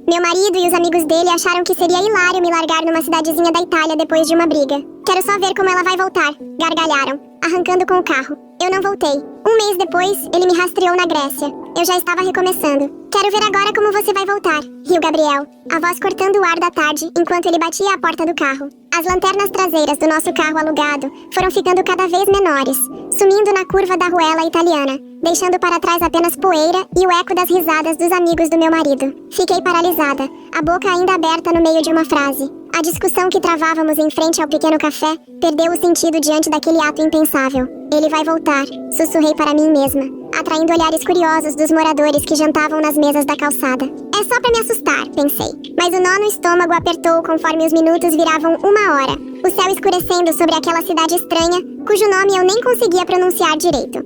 Meu marido e os amigos dele acharam que seria hilário me largar numa cidadezinha da Itália depois de uma briga. Quero só ver como ela vai voltar, gargalharam, arrancando com o carro. Eu não voltei. Um mês depois, ele me rastreou na Grécia. Eu já estava recomeçando. Quero ver agora como você vai voltar, riu Gabriel, a voz cortando o ar da tarde enquanto ele batia a porta do carro. As lanternas traseiras do nosso carro alugado foram ficando cada vez menores, sumindo na curva da ruela italiana, deixando para trás apenas poeira e o eco das risadas dos amigos do meu marido. Fiquei paralisada, a boca ainda aberta no meio de uma frase. A discussão que travávamos em frente ao pequeno café perdeu o sentido diante daquele ato impensável. Ele vai voltar, sussurrei para mim mesma, atraindo olhares curiosos dos moradores que jantavam nas mesas da calçada. É só pra me assustar, pensei. Mas o nó no estômago apertou conforme os minutos viravam 1 hora, o céu escurecendo sobre aquela cidade estranha, cujo nome eu nem conseguia pronunciar direito.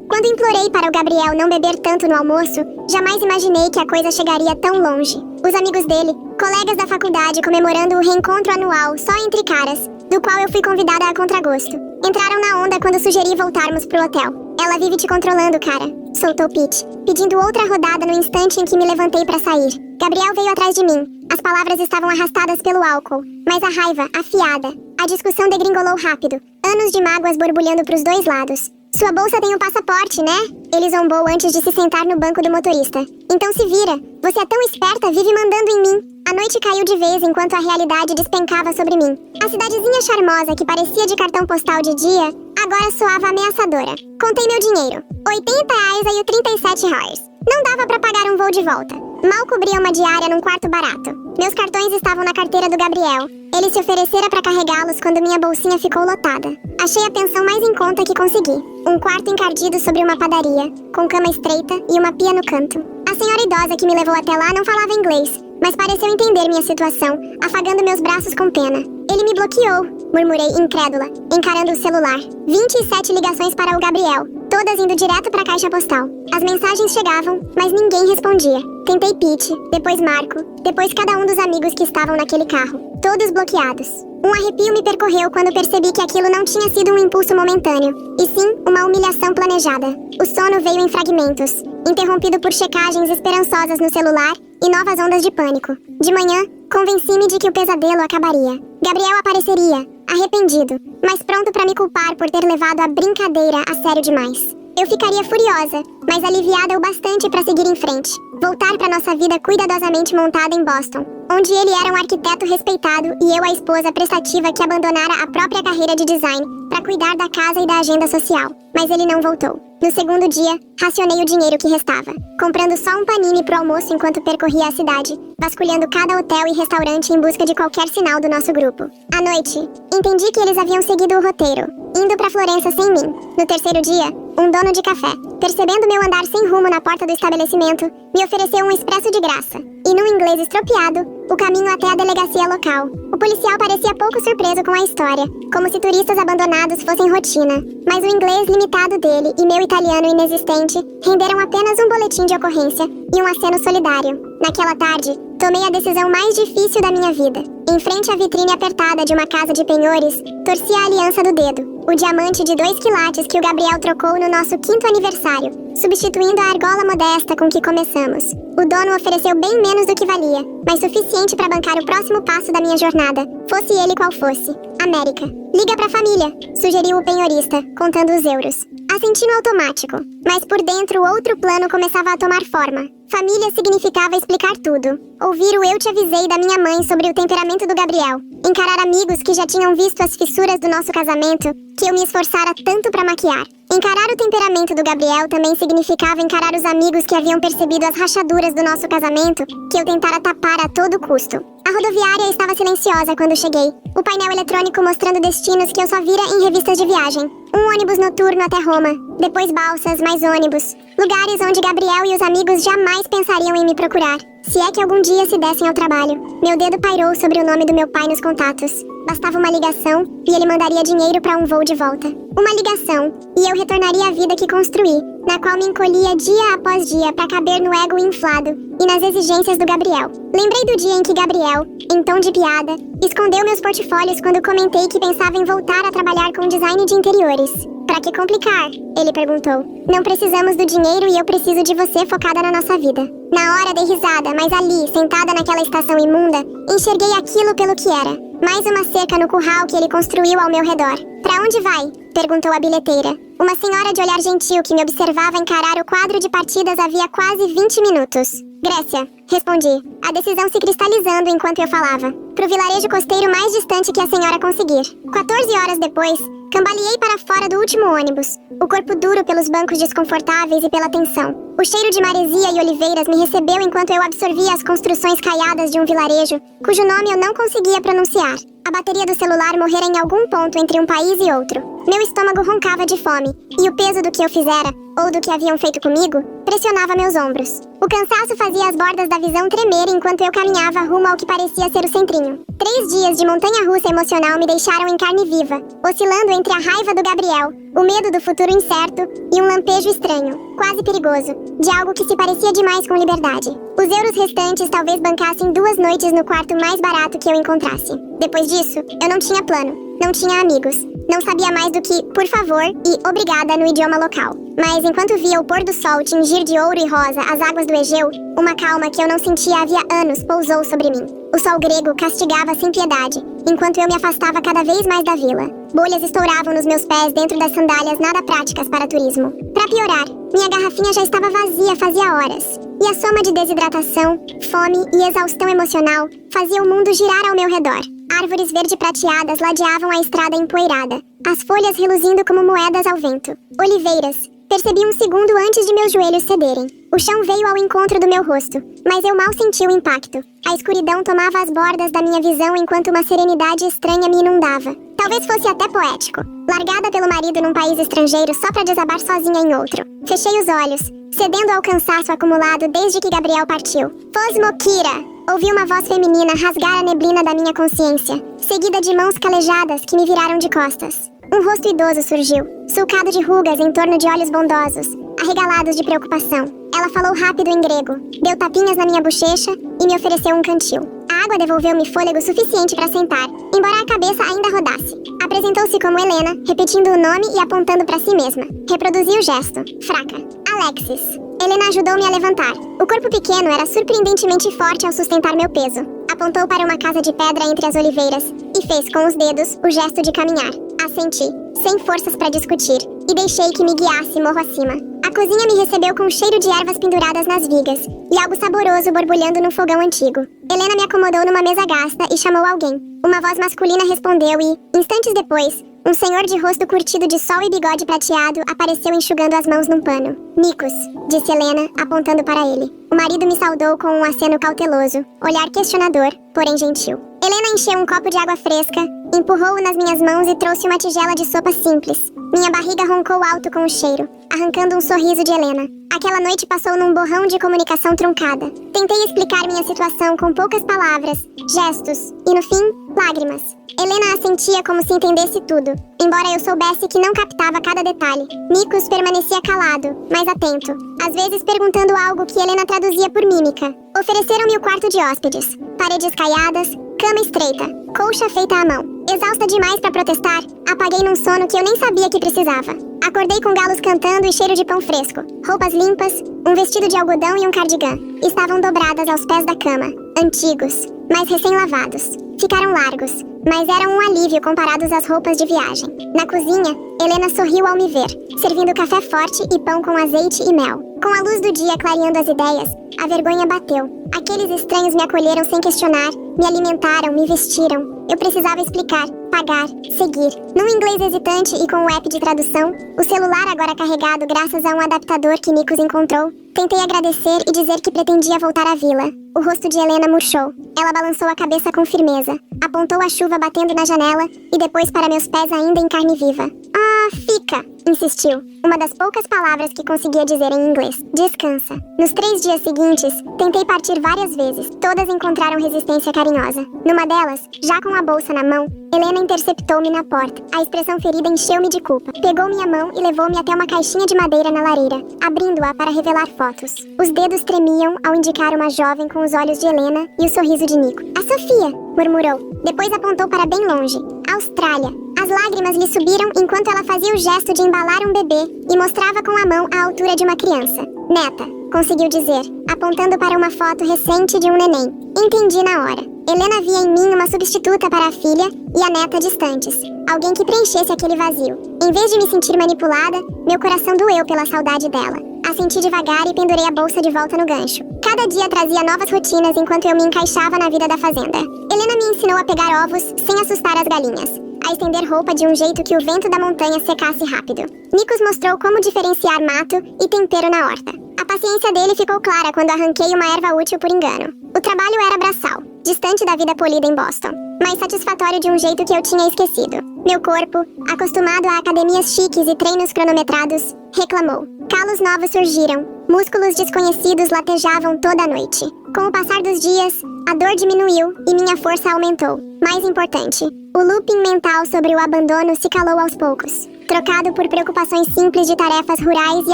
Quando implorei para o Gabriel não beber tanto no almoço, jamais imaginei que a coisa chegaria tão longe. Os amigos dele, colegas da faculdade comemorando o reencontro anual só entre caras, do qual eu fui convidada a contragosto, entraram na onda quando sugeri voltarmos pro hotel. Ela vive te controlando, cara, soltou Pete, pedindo outra rodada no instante em que me levantei para sair. Gabriel veio atrás de mim. As palavras estavam arrastadas pelo álcool, mas a raiva, afiada. A discussão degringolou rápido, anos de mágoas borbulhando pros dois lados. Sua bolsa tem o passaporte, né? Ele zombou antes de se sentar no banco do motorista. Então se vira. Você é tão esperta, vive mandando em mim. A noite caiu de vez enquanto a realidade despencava sobre mim. A cidadezinha charmosa que parecia de cartão postal de dia, agora soava ameaçadora. Contei meu dinheiro. R$80 e o 37 reais. Não dava pra pagar um voo de volta. Mal cobria uma diária num quarto barato. Meus cartões estavam na carteira do Gabriel. Ele se oferecera para carregá-los quando minha bolsinha ficou lotada. Achei a pensão mais em conta que consegui. Um quarto encardido sobre uma padaria, com cama estreita e uma pia no canto. A senhora idosa que me levou até lá não falava inglês, mas pareceu entender minha situação, afagando meus braços com pena. Ele me bloqueou, murmurei incrédula, encarando o celular. 27 ligações para o Gabriel, todas indo direto para a caixa postal. As mensagens chegavam, mas ninguém respondia. Tentei Pete, depois Marco, depois cada um dos amigos que estavam naquele carro, todos bloqueados. Um arrepio me percorreu quando percebi que aquilo não tinha sido um impulso momentâneo, e sim uma humilhação planejada. O sono veio em fragmentos, interrompido por checagens esperançosas no celular e novas ondas de pânico. De manhã, convenci-me de que o pesadelo acabaria. Gabriel apareceria, arrependido, mas pronto para me culpar por ter levado a brincadeira a sério demais. Eu ficaria furiosa, mas aliviada o bastante para seguir em frente. Voltar para nossa vida cuidadosamente montada em Boston, onde ele era um arquiteto respeitado e eu a esposa prestativa que abandonara a própria carreira de design para cuidar da casa e da agenda social. Mas ele não voltou. No segundo dia, racionei o dinheiro que restava, comprando só um panini pro almoço enquanto percorria a cidade, vasculhando cada hotel e restaurante em busca de qualquer sinal do nosso grupo. À noite, entendi que eles haviam seguido o roteiro, indo pra Florença sem mim. No terceiro dia, um dono de café, percebendo meu andar sem rumo na porta do estabelecimento, me ofereceu um expresso de graça. E num inglês estropiado, o caminho até a delegacia local. O policial parecia pouco surpreso com a história, como se turistas abandonados fossem rotina. Mas o inglês limitado dele e meu italiano inexistente renderam apenas um boletim de ocorrência e um aceno solidário. Naquela tarde, tomei a decisão mais difícil da minha vida. Em frente à vitrine apertada de uma casa de penhores, torci a aliança do dedo, o diamante de 2 quilates que o Gabriel trocou no nosso 5º aniversário, substituindo a argola modesta com que começamos. O dono ofereceu bem menos do que valia, mas suficiente para bancar o próximo passo da minha jornada, fosse ele qual fosse. América. Liga pra família, sugeriu o penhorista, contando os euros. Assenti no automático, mas por dentro outro plano começava a tomar forma. Família significava explicar tudo. Ouvir o eu te avisei da minha mãe sobre o temperamento do Gabriel. Encarar amigos que já tinham visto as fissuras do nosso casamento, que eu me esforçara tanto pra maquiar. Encarar o temperamento do Gabriel também significava encarar os amigos que haviam percebido as rachaduras do nosso casamento, que eu tentara tapar a todo custo. A rodoviária estava silenciosa quando cheguei. O painel eletrônico mostrando destinos que eu só vira em revistas de viagem. Um ônibus noturno até Roma, depois balsas, mais ônibus. Lugares onde Gabriel e os amigos jamais pensariam em me procurar, se é que algum dia se dessem ao trabalho. Meu dedo pairou sobre o nome do meu pai nos contatos. Bastava uma ligação e ele mandaria dinheiro para um voo de volta. Uma ligação e eu retornaria à vida que construí, na qual me encolhia dia após dia para caber no ego inflado e nas exigências do Gabriel. Lembrei do dia em que Gabriel, em tom de piada, escondeu meus portfólios quando comentei que pensava em voltar a trabalhar com design de interiores. Pra que complicar? Ele perguntou. Não precisamos do dinheiro e eu preciso de você focada na nossa vida. Na hora dei risada, mas ali, sentada naquela estação imunda, enxerguei aquilo pelo que era. Mais uma cerca no curral que ele construiu ao meu redor. Pra onde vai? Perguntou a bilheteira. Uma senhora de olhar gentil que me observava encarar o quadro de partidas havia quase 20 minutos. Grécia, respondi, a decisão se cristalizando enquanto eu falava. Pro vilarejo costeiro mais distante que a senhora conseguir. 14 horas depois, cambaleei para fora do último ônibus, o corpo duro pelos bancos desconfortáveis e pela tensão. O cheiro de maresia e oliveiras me recebeu enquanto eu absorvia as construções caiadas de um vilarejo, cujo nome eu não conseguia pronunciar. A bateria do celular morrera em algum ponto entre um país e outro. Meu estômago roncava de fome, e o peso do que eu fizera, ou do que haviam feito comigo, pressionava meus ombros. O cansaço fazia as bordas da visão tremer enquanto eu caminhava rumo ao que parecia ser o centrinho. 3 dias de montanha-russa emocional me deixaram em carne viva, oscilando entre a raiva do Gabriel, o medo do futuro incerto e um lampejo estranho, quase perigoso, de algo que se parecia demais com liberdade. Os euros restantes talvez bancassem 2 noites no quarto mais barato que eu encontrasse. Depois disso, eu não tinha plano, não tinha amigos, não sabia mais do que por favor e obrigada no idioma local. Mas enquanto via o pôr do sol tingir de ouro e rosa as águas do Egeu, uma calma que eu não sentia havia anos pousou sobre mim. O sol grego castigava sem piedade, enquanto eu me afastava cada vez mais da vila. Bolhas estouravam nos meus pés dentro das sandálias nada práticas para turismo. Para piorar, minha garrafinha já estava vazia fazia horas. E a soma de desidratação, fome e exaustão emocional fazia o mundo girar ao meu redor. Árvores verde-prateadas ladeavam a estrada empoeirada, as folhas reluzindo como moedas ao vento. Oliveiras. Percebi um segundo antes de meus joelhos cederem. O chão veio ao encontro do meu rosto, mas eu mal senti o impacto. A escuridão tomava as bordas da minha visão enquanto uma serenidade estranha me inundava. Talvez fosse até poético. Largada pelo marido num país estrangeiro só pra desabar sozinha em outro. Fechei os olhos, cedendo ao cansaço acumulado desde que Gabriel partiu. Fosmokira! Ouvi uma voz feminina rasgar a neblina da minha consciência, seguida de mãos calejadas que me viraram de costas. Um rosto idoso surgiu, sulcado de rugas em torno de olhos bondosos, arregalados de preocupação. Ela falou rápido em grego, deu tapinhas na minha bochecha e me ofereceu um cantil. A água devolveu-me fôlego suficiente para sentar, embora a cabeça ainda rodasse. Apresentou-se como Helena, repetindo o nome e apontando para si mesma. Reproduzi o gesto, fraca. Alexis. Helena ajudou-me a levantar. O corpo pequeno era surpreendentemente forte ao sustentar meu peso. Apontou para uma casa de pedra entre as oliveiras e fez com os dedos o gesto de caminhar. Assenti, sem forças para discutir, e deixei que me guiasse morro acima. A cozinha me recebeu com um cheiro de ervas penduradas nas vigas e algo saboroso borbulhando num fogão antigo. Helena me acomodou numa mesa gasta e chamou alguém. Uma voz masculina respondeu e, instantes depois, um senhor de rosto curtido de sol e bigode prateado apareceu enxugando as mãos num pano. Nikos, disse Helena, apontando para ele. O marido me saudou com um aceno cauteloso, olhar questionador, porém gentil. Helena encheu um copo de água fresca, empurrou-o nas minhas mãos e trouxe uma tigela de sopa simples. Minha barriga roncou alto com o cheiro, arrancando um sorriso de Helena. Aquela noite passou num borrão de comunicação truncada. Tentei explicar minha situação com poucas palavras, gestos e, no fim, lágrimas. Helena assentia como se entendesse tudo, embora eu soubesse que não captava cada detalhe. Nikos permanecia calado, mas atento, às vezes perguntando algo que Helena traduzia por mímica. Ofereceram-me o quarto de hóspedes. Paredes caiadas, cama estreita, colcha feita à mão. Exausta demais para protestar, apaguei num sono que eu nem sabia que precisava. Acordei com galos cantando e cheiro de pão fresco. Roupas limpas, um vestido de algodão e um cardigã. Estavam dobradas aos pés da cama. Antigos, mas recém-lavados. Ficaram largos, mas eram um alívio comparados às roupas de viagem. Na cozinha, Helena sorriu ao me ver, servindo café forte e pão com azeite e mel. Com a luz do dia clareando as ideias, a vergonha bateu. Aqueles estranhos me acolheram sem questionar, me alimentaram, me vestiram. Eu precisava explicar, pagar, seguir. Num inglês hesitante e com o app de tradução, o celular agora carregado graças a um adaptador que Nikos encontrou, tentei agradecer e dizer que pretendia voltar à vila. O rosto de Helena murchou. Ela balançou a cabeça com firmeza, apontou a chuva batendo na janela e depois para meus pés ainda em carne viva. Ah, fica, insistiu. Uma das poucas palavras que conseguia dizer em inglês. Descansa. Nos 3 dias seguintes, tentei partir várias vezes. Todas encontraram resistência carinhosa. Numa delas, já com a bolsa na mão, Helena interceptou-me na porta. A expressão ferida encheu-me de culpa. Pegou minha mão e levou-me até uma caixinha de madeira na lareira, abrindo-a para revelar fotos. Os dedos tremiam ao indicar uma jovem com os olhos de Helena e o sorriso de Nico. A Sofia, murmurou. Depois apontou para bem longe. Austrália. As lágrimas lhe subiram enquanto ela fazia o gesto de embalar um bebê e mostrava com a mão a altura de uma criança. Neta. conseguiu dizer, apontando para uma foto recente de um neném. Entendi na hora. Helena via em mim uma substituta para a filha e a neta distantes. Alguém que preenchesse aquele vazio. Em vez de me sentir manipulada, meu coração doeu pela saudade dela. Assenti devagar e pendurei a bolsa de volta no gancho. Cada dia trazia novas rotinas enquanto eu me encaixava na vida da fazenda. Helena me ensinou a pegar ovos sem assustar as galinhas, a estender roupa de um jeito que o vento da montanha secasse rápido. Nikos mostrou como diferenciar mato e tempero na horta. A paciência dele ficou clara quando arranquei uma erva útil por engano. O trabalho era braçal, distante da vida polida em Boston, mas satisfatório de um jeito que eu tinha esquecido. Meu corpo, acostumado a academias chiques e treinos cronometrados, reclamou. Calos novos surgiram, músculos desconhecidos latejavam toda a noite. Com o passar dos dias, a dor diminuiu e minha força aumentou. Mais importante, o looping mental sobre o abandono se calou aos poucos, trocado por preocupações simples de tarefas rurais e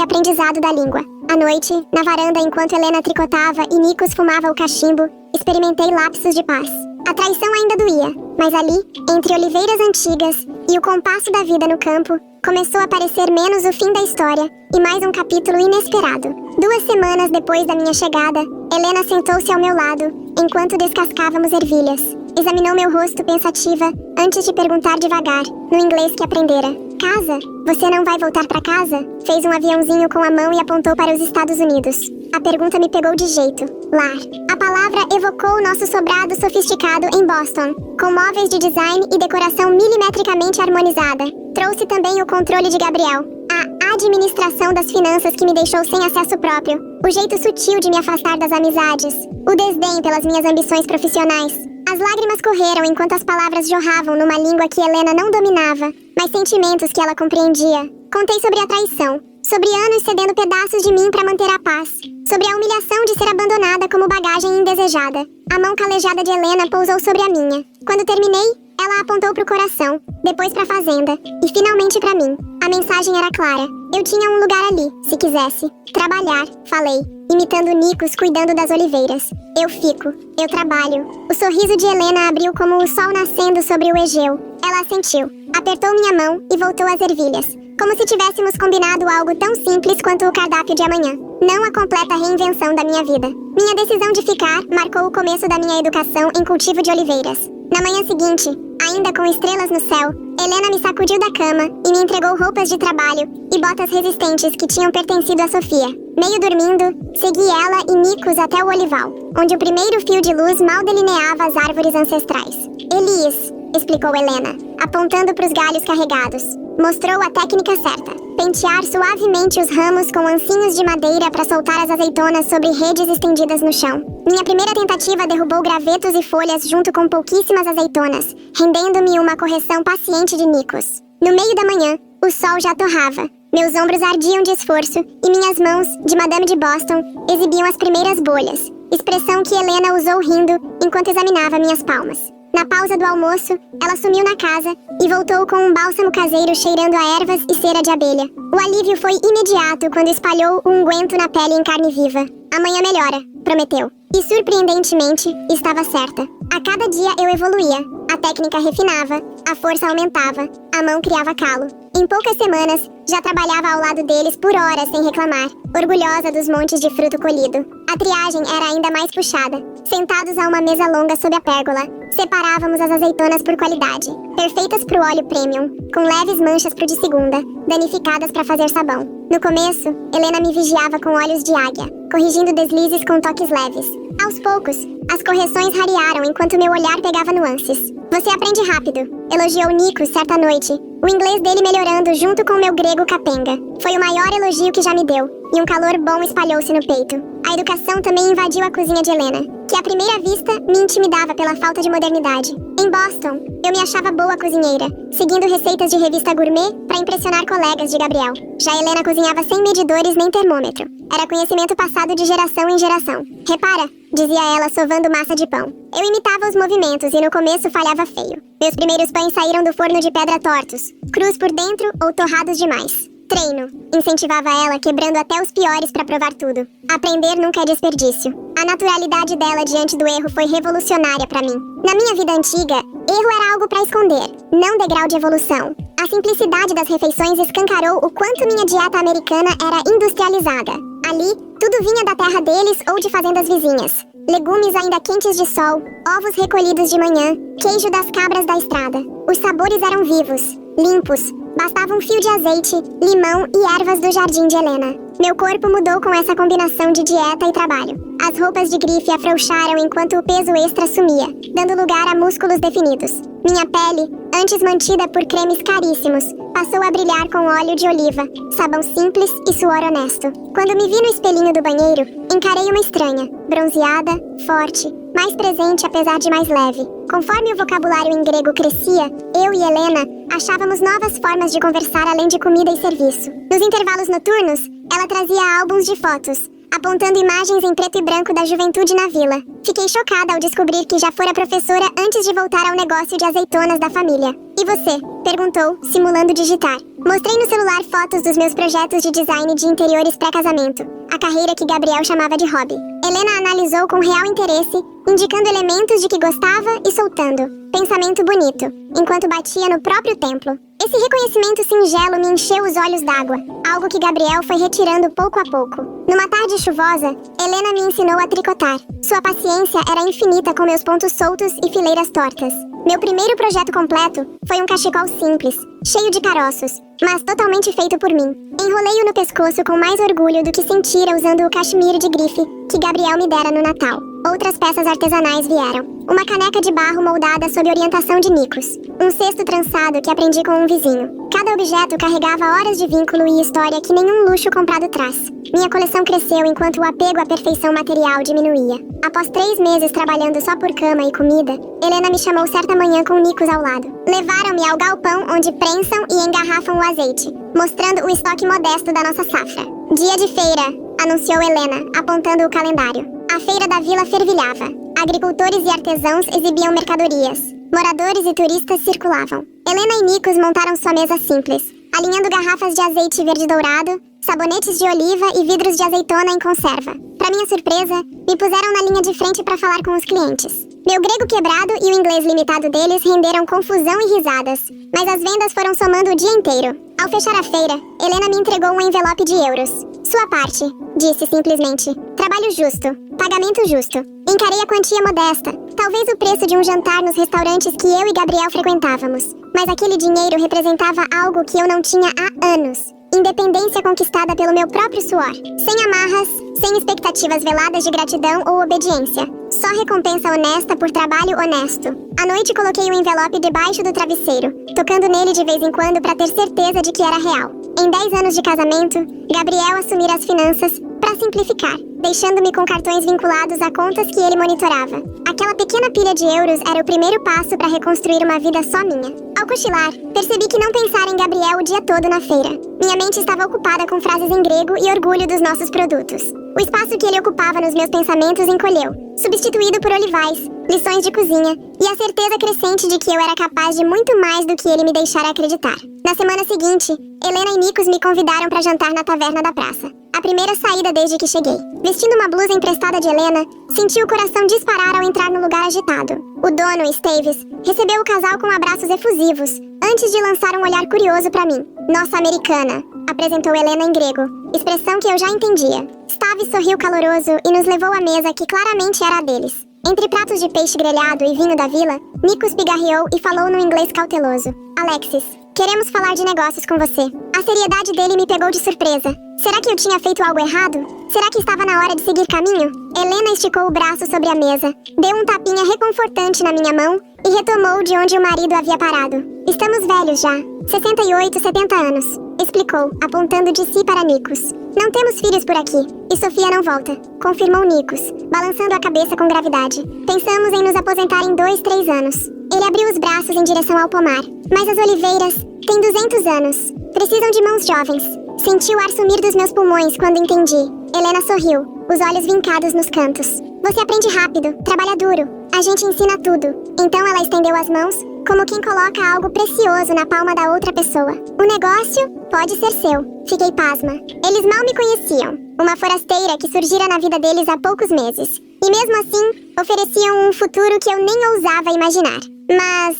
aprendizado da língua. À noite, na varanda enquanto Helena tricotava e Nikos fumava o cachimbo, experimentei lapsos de paz. A traição ainda doía, mas ali, entre oliveiras antigas e o compasso da vida no campo, começou a parecer menos o fim da história e mais um capítulo inesperado. 2 semanas depois da minha chegada, Helena sentou-se ao meu lado, enquanto descascávamos ervilhas. Examinou meu rosto pensativa, antes de perguntar devagar, no inglês que aprendera. Casa? Você não vai voltar para casa? Fez um aviãozinho com a mão e apontou para os Estados Unidos. A pergunta me pegou de jeito. Lar. A palavra evocou o nosso sobrado sofisticado em Boston, com móveis de design e decoração milimetricamente harmonizada. Trouxe também o controle de Gabriel, a administração das finanças que me deixou sem acesso próprio, o jeito sutil de me afastar das amizades, o desdém pelas minhas ambições profissionais. As lágrimas correram enquanto as palavras jorravam numa língua que Helena não dominava, mas sentimentos que ela compreendia. Contei sobre a traição, sobre anos cedendo pedaços de mim para manter a paz, sobre a humilhação de ser abandonada como bagagem indesejada. A mão calejada de Helena pousou sobre a minha. Quando terminei, ela apontou pro coração, depois pra fazenda, e finalmente pra mim. A mensagem era clara. Eu tinha um lugar ali, se quisesse. Trabalhar, falei, imitando Nikos cuidando das oliveiras. Eu fico, eu trabalho. O sorriso de Helena abriu como o sol nascendo sobre o Egeu. Ela assentiu, apertou minha mão e voltou às ervilhas, como se tivéssemos combinado algo tão simples quanto o cardápio de amanhã. Não a completa reinvenção da minha vida. Minha decisão de ficar marcou o começo da minha educação em cultivo de oliveiras. Na manhã seguinte, ainda com estrelas no céu, Helena me sacudiu da cama e me entregou roupas de trabalho e botas resistentes que tinham pertencido a Sofia. Meio dormindo, segui ela e Nikos até o olival, onde o primeiro fio de luz mal delineava as árvores ancestrais. Elis, explicou Helena, apontando para os galhos carregados. Mostrou a técnica certa. Pentear suavemente os ramos com ancinhos de madeira para soltar as azeitonas sobre redes estendidas no chão. Minha primeira tentativa derrubou gravetos e folhas junto com pouquíssimas azeitonas, rendendo-me uma correção paciente de Nikos. No meio da manhã, o sol já torrava. Meus ombros ardiam de esforço e minhas mãos, de Madame de Boston, exibiam as primeiras bolhas, expressão que Helena usou rindo enquanto examinava minhas palmas. Na pausa do almoço, ela sumiu na casa e voltou com um bálsamo caseiro cheirando a ervas e cera de abelha. O alívio foi imediato quando espalhou o unguento na pele em carne viva. Amanhã melhora, prometeu. E surpreendentemente, estava certa. A cada dia eu evoluía. A técnica refinava, a força aumentava, a mão criava calo. Em poucas semanas, já trabalhava ao lado deles por horas sem reclamar, orgulhosa dos montes de fruto colhido. A triagem era ainda mais puxada. Sentados a uma mesa longa sob a pérgola, separávamos as azeitonas por qualidade, perfeitas pro óleo premium, com leves manchas pro de segunda, danificadas para fazer sabão. No começo, Helena me vigiava com olhos de águia, corrigindo deslizes com toques leves. Aos poucos, as correções rarearam enquanto meu olhar pegava nuances. Você aprende rápido, elogiou Nikos certa noite, o inglês dele melhorando junto com o meu grego capenga. Foi o maior elogio que já me deu, e um calor bom espalhou-se no peito. A educação também invadiu a cozinha de Helena, que à primeira vista me intimidava pela falta de modernidade. Em Boston, eu me achava boa cozinheira, seguindo receitas de revista gourmet para impressionar colegas de Gabriel. Já Helena cozinhava sem medidores nem termômetro. Era conhecimento passado de geração em geração. Repara, dizia ela sovando massa de pão. Eu imitava os movimentos e no começo falhava feio. Meus primeiros pães saíram do forno de pedra tortos, crus por dentro ou torrados demais. Treino, incentivava ela, quebrando até os piores para provar tudo. Aprender nunca é desperdício. A naturalidade dela diante do erro foi revolucionária para mim. Na minha vida antiga, erro era algo para esconder, não degrau de evolução. A simplicidade das refeições escancarou o quanto minha dieta americana era industrializada. Ali, Tudo vinha da terra deles ou de fazendas vizinhas. Legumes ainda quentes de sol, ovos recolhidos de manhã, queijo das cabras da estrada. Os sabores eram vivos, limpos. Bastava um fio de azeite, limão e ervas do jardim de Helena. Meu corpo mudou com essa combinação de dieta e trabalho. As roupas de grife afrouxaram enquanto o peso extra sumia, dando lugar a músculos definidos. Minha pele, antes mantida por cremes caríssimos, passou a brilhar com óleo de oliva, sabão simples e suor honesto. Quando me vi no espelhinho do banheiro, encarei uma estranha, bronzeada, forte, mais presente apesar de mais leve. Conforme o vocabulário em grego crescia, eu e Helena achávamos novas formas de conversar além de comida e serviço. Nos intervalos noturnos, ela trazia álbuns de fotos, apontando imagens em preto e branco da juventude na vila. Fiquei chocada ao descobrir que já fora professora antes de voltar ao negócio de azeitonas da família. E você? Perguntou, simulando digitar. Mostrei no celular fotos dos meus projetos de design de interiores pré-casamento, a carreira que Gabriel chamava de hobby. Helena analisou com real interesse, indicando elementos de que gostava e soltando. Pensamento bonito, enquanto batia no próprio templo. Esse reconhecimento singelo me encheu os olhos d'água, algo que Gabriel foi retirando pouco a pouco. Numa tarde chuvosa, Helena me ensinou a tricotar. Sua paciência era infinita com meus pontos soltos e fileiras tortas. Meu primeiro projeto completo foi um cachecol simples, cheio de caroços, mas totalmente feito por mim. Enrolei-o no pescoço com mais orgulho do que sentira usando o cachemir de grife que Gabriel me dera no Natal. Outras peças artesanais vieram. Uma caneca de barro moldada sob orientação de Nikos. Um cesto trançado que aprendi com um vizinho. Cada objeto carregava horas de vínculo e história que nenhum luxo comprado traz. Minha coleção cresceu enquanto o apego à perfeição material diminuía. Após 3 meses trabalhando só por cama e comida, Helena me chamou certa manhã com Nikos ao lado. Levaram-me ao galpão onde prensam e engarrafam o azeite, mostrando o estoque modesto da nossa safra. Dia de feira, anunciou Helena, apontando o calendário. A feira da vila fervilhava. Agricultores e artesãos exibiam mercadorias. Moradores e turistas circulavam. Helena e Nikos montaram sua mesa simples, alinhando garrafas de azeite verde dourado, sabonetes de oliva e vidros de azeitona em conserva. Para minha surpresa, me puseram na linha de frente para falar com os clientes. Meu grego quebrado e o inglês limitado deles renderam confusão e risadas, mas as vendas foram somando o dia inteiro. Ao fechar a feira, Helena me entregou um envelope de euros. Sua parte, disse simplesmente. Trabalho justo, pagamento justo. Encarei a quantia modesta, talvez o preço de um jantar nos restaurantes que eu e Gabriel frequentávamos. Mas aquele dinheiro representava algo que eu não tinha há anos. Independência conquistada pelo meu próprio suor. Sem amarras, sem expectativas veladas de gratidão ou obediência. Só recompensa honesta por trabalho honesto. À noite coloquei o envelope debaixo do travesseiro, tocando nele de vez em quando para ter certeza de que era real. Em 10 anos de casamento, Gabriel assumira as finanças para simplificar, deixando-me com cartões vinculados a contas que ele monitorava. Aquela pequena pilha de euros era o primeiro passo para reconstruir uma vida só minha. Ao cochilar, percebi que não pensara em Gabriel o dia todo na feira. Minha mente estava ocupada com frases em grego e orgulho dos nossos produtos. O espaço que ele ocupava nos meus pensamentos encolheu, substituído por olivais, lições de cozinha e a certeza crescente de que eu era capaz de muito mais do que ele me deixara acreditar. Na semana seguinte, Helena e Nikos me convidaram para jantar na taverna da praça. A primeira saída desde que cheguei. Vestindo uma blusa emprestada de Helena, senti o coração disparar ao entrar no lugar agitado. O dono, Stavis, recebeu o casal com abraços efusivos, antes de lançar um olhar curioso para mim. Nossa americana, apresentou Helena em grego, expressão que eu já entendia. Stavis sorriu caloroso e nos levou à mesa que claramente era a deles. Entre pratos de peixe grelhado e vinho da vila, Nikos pigarreou e falou num inglês cauteloso. Alexis, queremos falar de negócios com você. A seriedade dele me pegou de surpresa. Será que eu tinha feito algo errado? Será que estava na hora de seguir caminho? Helena esticou o braço sobre a mesa, deu um tapinha reconfortante na minha mão e retomou de onde o marido havia parado. Estamos velhos já, 68, 70 anos, explicou, apontando de si para Nikos. Não temos filhos por aqui, e Sofia não volta, confirmou Nikos, balançando a cabeça com gravidade. Pensamos em nos aposentar em 2, 3 anos. Ele abriu os braços em direção ao pomar. Mas as oliveiras têm 200 anos. Precisam de mãos jovens. Senti o ar sumir dos meus pulmões quando entendi. Helena sorriu, os olhos vincados nos cantos. Você aprende rápido, trabalha duro. A gente ensina tudo. Então ela estendeu as mãos, como quem coloca algo precioso na palma da outra pessoa. O negócio pode ser seu. Fiquei pasma. Eles mal me conheciam. Uma forasteira que surgira na vida deles há poucos meses. E mesmo assim, ofereciam um futuro que eu nem ousava imaginar. Mas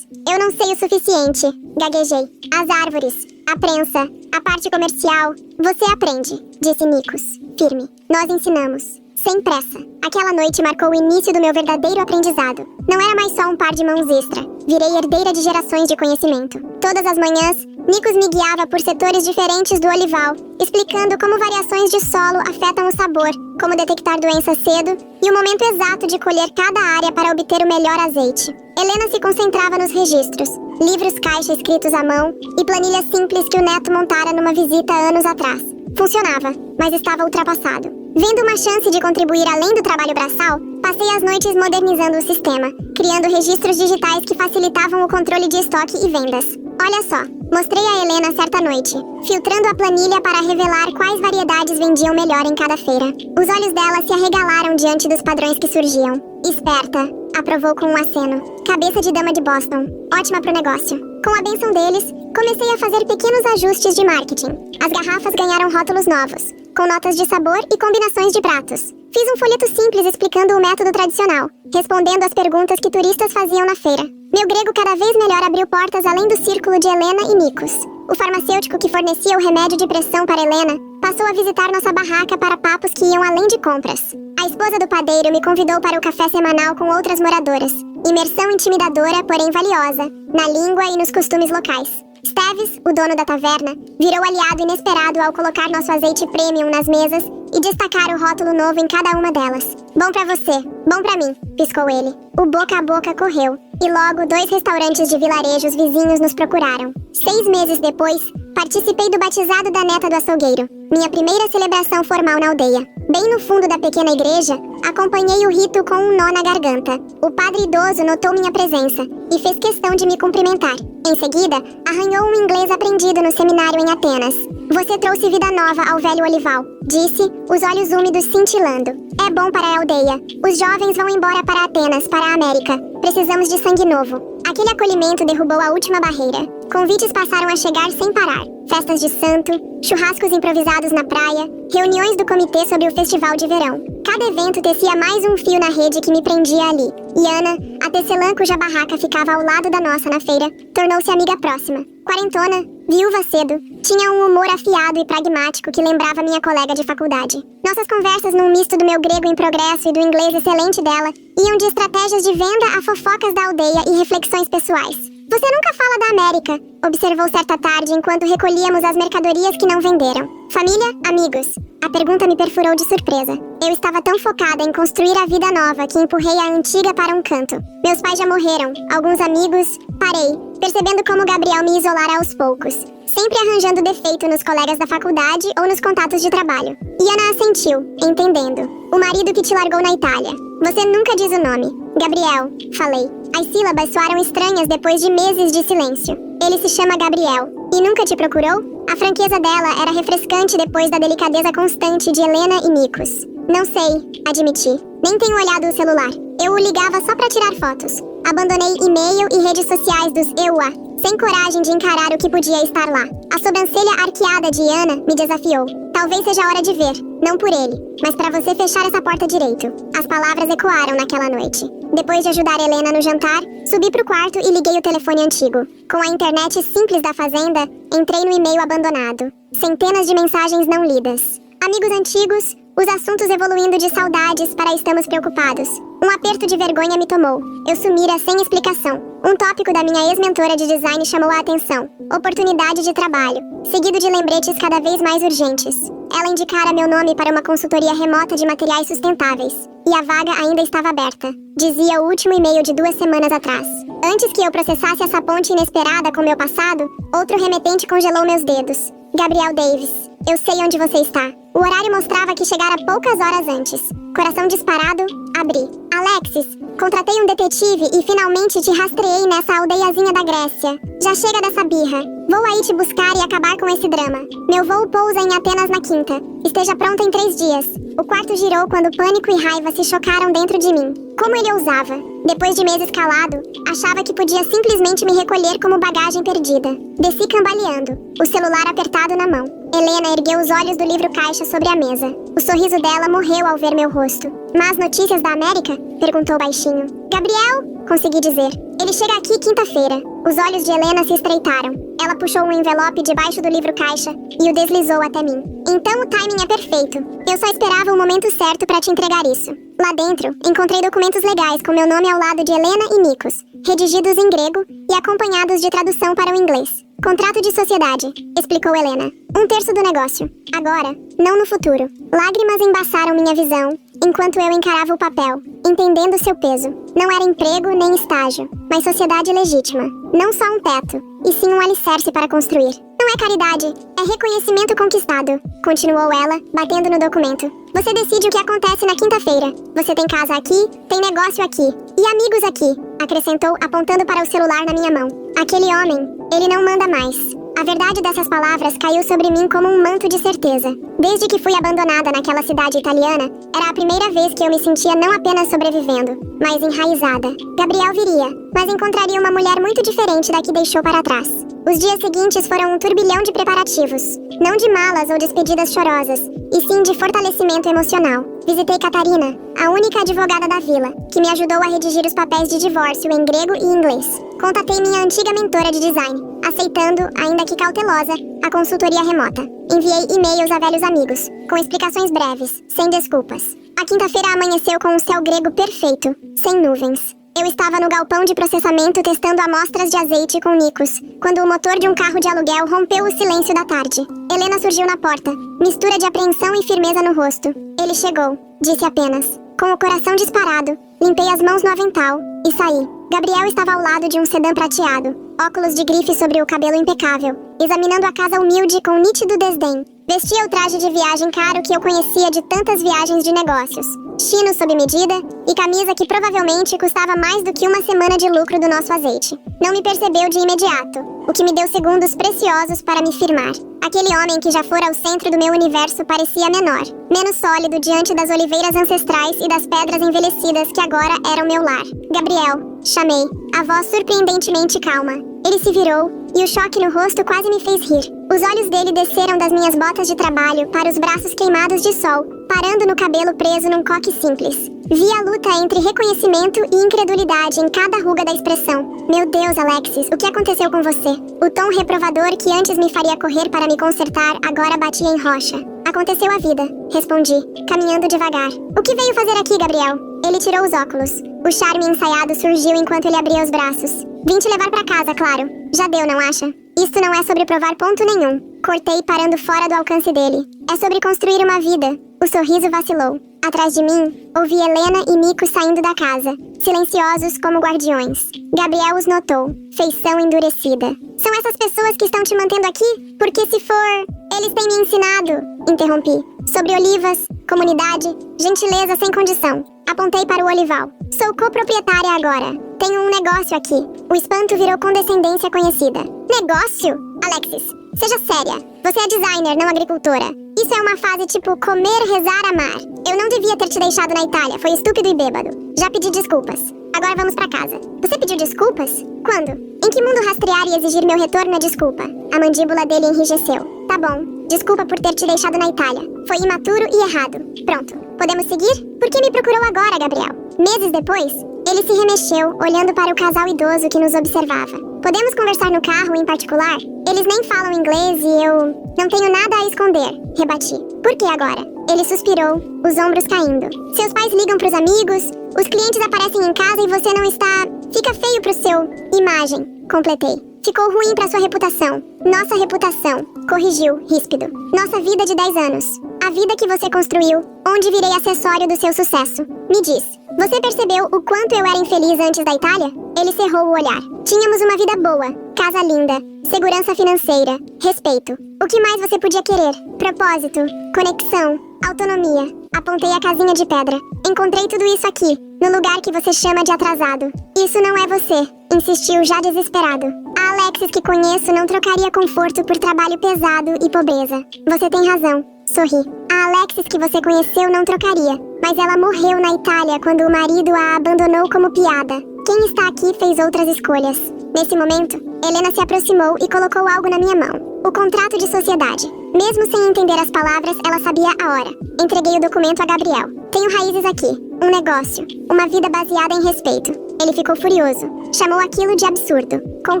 eu não sei o suficiente, gaguejei. As árvores, a prensa, a parte comercial, você aprende, disse Nikos. firme. Nós ensinamos. Sem pressa. Aquela noite marcou o início do meu verdadeiro aprendizado. Não era mais só um par de mãos extra. Virei herdeira de gerações de conhecimento. Todas as manhãs, Nikos me guiava por setores diferentes do olival, explicando como variações de solo afetam o sabor, como detectar doenças cedo e o momento exato de colher cada área para obter o melhor azeite. Helena se concentrava nos registros, livros caixa escritos à mão e planilhas simples que o neto montara numa visita anos atrás. Funcionava, mas estava ultrapassado. Vendo uma chance de contribuir além do trabalho braçal, passei as noites modernizando o sistema, criando registros digitais que facilitavam o controle de estoque e vendas. Olha só, mostrei a Helena certa noite, filtrando a planilha para revelar quais variedades vendiam melhor em cada feira. Os olhos dela se arregalaram diante dos padrões que surgiam. Esperta, aprovou com um aceno. Cabeça de dama de Boston, ótima pro negócio. Com a bênção deles, comecei a fazer pequenos ajustes de marketing. As garrafas ganharam rótulos novos, com notas de sabor e combinações de pratos. Fiz um folheto simples explicando o método tradicional, respondendo às perguntas que turistas faziam na feira. Meu grego cada vez melhor abriu portas além do círculo de Helena e Nikos. O farmacêutico que fornecia o remédio de pressão para Helena passou a visitar nossa barraca para papos que iam além de compras. A esposa do padeiro me convidou para o café semanal com outras moradoras. Imersão intimidadora, porém valiosa, na língua e nos costumes locais. Steves, o dono da taverna, virou aliado inesperado ao colocar nosso azeite premium nas mesas e destacar o rótulo novo em cada uma delas. Bom pra você, bom pra mim, piscou ele. O boca a boca correu, e logo 2 restaurantes de vilarejos vizinhos nos procuraram. 6 meses depois, participei do batizado da neta do açougueiro, minha primeira celebração formal na aldeia. Bem no fundo da pequena igreja, acompanhei o rito com um nó na garganta. O padre idoso notou minha presença e fez questão de me cumprimentar. Em seguida, arranhou um inglês aprendido no seminário em Atenas. Você trouxe vida nova ao velho olival, disse, os olhos úmidos cintilando. É bom para a aldeia. Os jovens vão embora para Atenas, para a América. Precisamos de sangue novo. Aquele acolhimento derrubou a última barreira. Convites passaram a chegar sem parar. Festas de santo, churrascos improvisados na praia, reuniões do comitê sobre o festival de verão. Cada evento tecia mais um fio na rede que me prendia ali. E Ana, a tecelã cuja barraca ficava ao lado da nossa na feira, tornou-se amiga próxima. Quarentona, viúva cedo, tinha um humor afiado e pragmático que lembrava minha colega de faculdade. Nossas conversas num misto do meu grego em progresso e do inglês excelente dela iam de estratégias de venda a fofocas da aldeia e reflexões pessoais. Você nunca fala da América, observou certa tarde enquanto recolhíamos as mercadorias que não venderam. Família? Amigos? A pergunta me perfurou de surpresa. Eu estava tão focada em construir a vida nova que empurrei a antiga para um canto. Meus pais já morreram, alguns amigos... Parei, percebendo como Gabriel me isolara aos poucos, sempre arranjando defeito nos colegas da faculdade ou nos contatos de trabalho. E Ana assentiu, entendendo. O marido que te largou na Itália. Você nunca diz o nome. Gabriel, falei. As sílabas soaram estranhas depois de meses de silêncio. Ele se chama Gabriel. E nunca te procurou? A franqueza dela era refrescante depois da delicadeza constante de Helena e Nikos. Não sei, admiti. Nem tenho olhado o celular. Eu o ligava só pra tirar fotos. Abandonei e-mail e redes sociais dos EUA, sem coragem de encarar o que podia estar lá. A sobrancelha arqueada de Ana me desafiou. Talvez seja hora de ver, não por ele, mas pra você fechar essa porta direito. As palavras ecoaram naquela noite. Depois de ajudar Helena no jantar, subi pro quarto e liguei o telefone antigo. Com a internet simples da fazenda, entrei no e-mail abandonado. Centenas de mensagens não lidas. Amigos antigos, os assuntos evoluindo de saudades para estamos preocupados. Um aperto de vergonha me tomou. Eu sumira sem explicação. Um tópico da minha ex-mentora de design chamou a atenção. Oportunidade de trabalho, seguido de lembretes cada vez mais urgentes. Ela indicara meu nome para uma consultoria remota de materiais sustentáveis. E a vaga ainda estava aberta. Dizia o último e-mail de 2 semanas atrás. Antes que eu processasse essa ponte inesperada com meu passado, outro remetente congelou meus dedos. Gabriel Davis, eu sei onde você está. O horário mostrava que chegara poucas horas antes. Coração disparado, abri. Alexis, contratei um detetive e finalmente te rastreei nessa aldeiazinha da Grécia. Já chega dessa birra. Vou aí te buscar e acabar com esse drama. Meu voo pousa em Atenas na quinta. Esteja pronta em 3 dias. O quarto girou quando pânico e raiva se chocaram dentro de mim. Como ele ousava? Depois de meses calado, achava que podia simplesmente me recolher como bagagem perdida. Desci cambaleando, o celular apertado na mão. Helena ergueu os olhos do livro caixa sobre a mesa. O sorriso dela morreu ao ver meu rosto. Más notícias da América? Perguntou baixinho. Gabriel? Consegui dizer. Ele chega aqui quinta-feira. Os olhos de Helena se estreitaram. Ela puxou um envelope debaixo do livro-caixa e o deslizou até mim. Então o timing é perfeito. Eu só esperava o momento certo para te entregar isso. Lá dentro, encontrei documentos legais com meu nome ao lado de Helena e Nikos, redigidos em grego e acompanhados de tradução para o inglês. Contrato de sociedade, explicou Helena. 1/3 do negócio. Agora, não no futuro. Lágrimas embaçaram minha visão, enquanto eu encarava o papel, entendendo seu peso. Não era emprego nem estágio, mas sociedade legítima. Não só um teto, e sim um alicerce para construir. Não é caridade, é reconhecimento conquistado, continuou ela, batendo no documento. Você decide o que acontece na quinta-feira. Você tem casa aqui, tem negócio aqui, e amigos aqui, acrescentou, apontando para o celular na minha mão. Aquele homem, ele não manda mais. A verdade dessas palavras caiu sobre mim como um manto de certeza. Desde que fui abandonada naquela cidade italiana, era a primeira vez que eu me sentia não apenas sobrevivendo, mas enraizada. Gabriel viria, mas encontraria uma mulher muito diferente da que deixou para trás. Os dias seguintes foram um turbilhão de preparativos. Não de malas ou despedidas chorosas, e sim de fortalecimento emocional. Visitei Catarina, a única advogada da vila, que me ajudou a redigir os papéis de divórcio em grego e inglês. Contatei minha antiga mentora de design, aceitando, ainda que cautelosa, a consultoria remota. Enviei e-mails a velhos amigos, com explicações breves, sem desculpas. A quinta-feira amanheceu com um céu grego perfeito, sem nuvens. Eu estava no galpão de processamento testando amostras de azeite com Nikos, quando o motor de um carro de aluguel rompeu o silêncio da tarde. Helena surgiu na porta, mistura de apreensão e firmeza no rosto. Ele chegou, disse apenas. Com o coração disparado, limpei as mãos no avental e saí. Gabriel estava ao lado de um sedã prateado, óculos de grife sobre o cabelo impecável, examinando a casa humilde com nítido desdém. Vestia o traje de viagem caro que eu conhecia de tantas viagens de negócios. Chino sob medida e camisa que provavelmente custava mais do que uma semana de lucro do nosso azeite. Não me percebeu de imediato, o que me deu segundos preciosos para me firmar. Aquele homem que já fora o centro do meu universo parecia menor, menos sólido diante das oliveiras ancestrais e das pedras envelhecidas que agora eram meu lar. Gabriel, chamei, a voz surpreendentemente calma. Ele se virou e o choque no rosto quase me fez rir. Os olhos dele desceram das minhas botas de trabalho para os braços queimados de sol, parando no cabelo preso num coque simples. Vi a luta entre reconhecimento e incredulidade em cada ruga da expressão. Meu Deus, Alexis, o que aconteceu com você? O tom reprovador que antes me faria correr para me consertar agora batia em rocha. Aconteceu a vida, respondi, caminhando devagar. O que veio fazer aqui, Gabriel? Ele tirou os óculos. O charme ensaiado surgiu enquanto ele abria os braços. Vim te levar pra casa, claro. Já deu, não acha? Isto não é sobre provar ponto nenhum. Cortei parando fora do alcance dele. É sobre construir uma vida. O sorriso vacilou. Atrás de mim, ouvi Helena e Nico saindo da casa, silenciosos como guardiões. Gabriel os notou, feição endurecida. São essas pessoas que estão te mantendo aqui? Porque se for... Eles têm me ensinado, interrompi. Sobre olivas, comunidade, gentileza sem condição. Apontei para o olival. Sou coproprietária agora. Tenho um negócio aqui. O espanto virou condescendência conhecida. Negócio? Alexis, seja séria. Você é designer, não agricultora. Isso é uma fase tipo comer, rezar, amar. Eu não devia ter te deixado na Itália. Foi estúpido e bêbado. Já pedi desculpas. Agora vamos pra casa. Você pediu desculpas? Quando? Em que mundo rastrear e exigir meu retorno é desculpa? A mandíbula dele enrijeceu. Tá bom. Desculpa por ter te deixado na Itália. Foi imaturo e errado. Pronto. Podemos seguir? Por que me procurou agora, Gabriel? Meses depois, ele se remexeu, olhando para o casal idoso que nos observava. Podemos conversar no carro em particular? Eles nem falam inglês e eu... Não tenho nada a esconder, rebati. Por que agora? Ele suspirou, os ombros caindo. Seus pais ligam pros amigos, os clientes aparecem em casa e você não está... Fica feio pro seu... Imagem, completei. Ficou ruim pra sua reputação. Nossa reputação, corrigiu, ríspido. Nossa vida de 10 anos. A vida que você construiu, onde virei acessório do seu sucesso. Me diz, você percebeu o quanto eu era infeliz antes da Itália? Ele cerrou o olhar. Tínhamos uma vida boa, casa linda, segurança financeira, respeito. O que mais você podia querer? Propósito, conexão, autonomia. Apontei a casinha de pedra. Encontrei tudo isso aqui, no lugar que você chama de atrasado. Isso não é você, insistiu já desesperado. A Alexis que conheço não trocaria conforto por trabalho pesado e pobreza. Você tem razão, sorri. A Alexis que você conheceu não trocaria, mas ela morreu na Itália quando o marido a abandonou como piada. Quem está aqui fez outras escolhas. Nesse momento, Helena se aproximou e colocou algo na minha mão. O contrato de sociedade. Mesmo sem entender as palavras, ela sabia a hora. Entreguei o documento a Gabriel. Tenho raízes aqui. Um negócio. Uma vida baseada em respeito. Ele ficou furioso. Chamou aquilo de absurdo. Com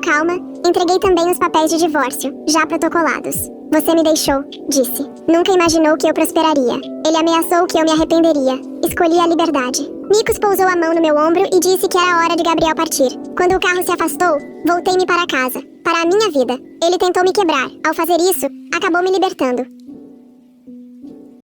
calma, Entreguei também os papéis de divórcio, já protocolados. Você me deixou, disse. Nunca imaginou que eu prosperaria. Ele ameaçou que eu me arrependeria. Escolhi a liberdade. Nikos pousou a mão no meu ombro e disse que era hora de Gabriel partir. Quando o carro se afastou, voltei-me para casa, para a minha vida. Ele tentou me quebrar. Ao fazer isso, acabou me libertando.